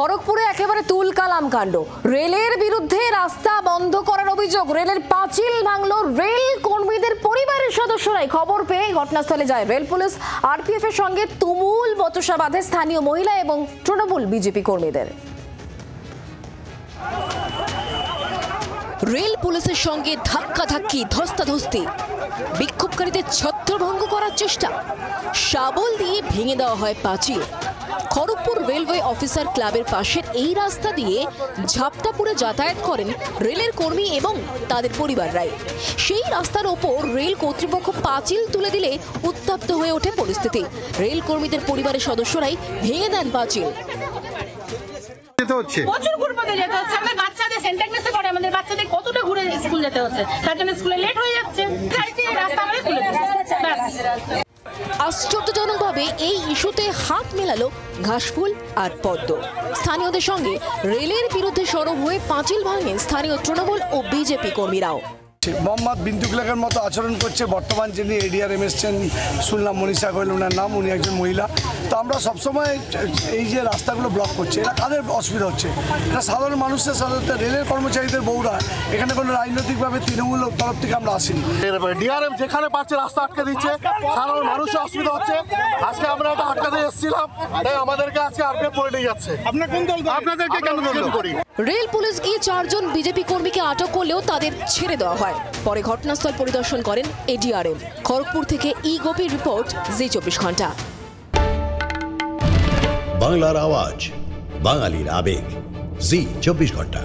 খড়গপুরে একেবারে তুলকালাম কাণ্ড। রেলের বিরুদ্ধে রাস্তা বন্ধ করার অভিযোগ, রেলের পাঁচিল ভাঙল রেল কর্মীদের পরিবারের সদস্যরাই। খবর পেয়ে ঘটনাস্থলে যায় রেল পুলিশ। আরপিএফ এর সঙ্গে তুমুল বচসা বাঁধে স্থানীয় মহিলা এবং তৃণমূল বিজেপি কর্মীদের। রেল পুলিশের সঙ্গে ধাক্কাধাক্কি, ধস্তাধস্তি, বিক্ষোভকারীদের ছত্রভঙ্গ করার চেষ্টা, শাবল দিয়ে ভেঙে দেওয়া হয় পাঁচিল। খড়গপুর রেলওয়ে অফিসার ক্লাবের পাশের এই রাস্তা দিয়ে ঝাপটাপুরে যাতায়াত করেন রেলের কর্মী এবং তাদের পরিবাররাই। সেই রাস্তার ওপর রেল কর্তৃপক্ষ পাঁচিল তুলে দিলে উত্তপ্ত হয়ে ওঠে পরিস্থিতি। রেল কর্মীদের পরিবারের সদস্যরাই ভেঙে দেন পাঁচিল। প্রচুর ঘুরপথে যেতে হচ্ছে, আমাদের বাচ্চাদের সেন্টার মেসে করে, আমাদের বাচ্চাদের কতটা ঘুরে স্কুল যেতে হচ্ছে, তার জন্য স্কুলে লেট হয়ে যাচ্ছে। রাস্তা আমাদের তুলে দিচ্ছে। আশ্চর্যজনকভাবে এই ইস্যুতে হাত মেলালো ঘাসফুল আর পদ্ম। স্থানীয়দের সঙ্গে রেলের বিরুদ্ধে সরব হয়ে পাঁচিল ভাঙেন স্থানীয় তৃণমূল ও বিজেপি কর্মীরাও। মোহাম্মদ বিন্দুকলাকের মতো আচরণ করছে বর্তমান যিনি এডিআরএম এসছেন, শুনলাম মনীষা গোয়েল ওনার নাম, উনি একজন মহিলা। তো আমরা সবসময় এই যে রাস্তাগুলো ব্লক করছে, এটা কাদের অসুবিধা হচ্ছে? এটা সাধারণ মানুষের, সাধারণত রেলের কর্মচারীদের বউরা। এখানে কোনো রাজনৈতিকভাবে তৃণমূল তরফ থেকে আমরা আসিনি। ডিআরএম যেখানে পাচ্ছে রাস্তা আটকে দিচ্ছে, সাধারণ মানুষের অসুবিধা হচ্ছে। আজকে আমরা এটা আটকাতে এসেছিলাম, তাই আমাদেরকে আজকে আটকে পড়ে নিয়ে যাচ্ছে। আপনাদেরকে কেন করি? রেল পুলিশ গিয়ে 4 জন বিজেপি কর্মীকে আটক করলেও তাদের ছেড়ে দেওয়া হয়। পরে ঘটনাস্থল পরিদর্শন করেন এডিআরএম। খড়গপুর থেকে গোপীর রিপোর্ট, জি24 ঘন্টা। বাংলার আওয়াজ, বাঙালির আবেগ, জি24 ঘন্টা।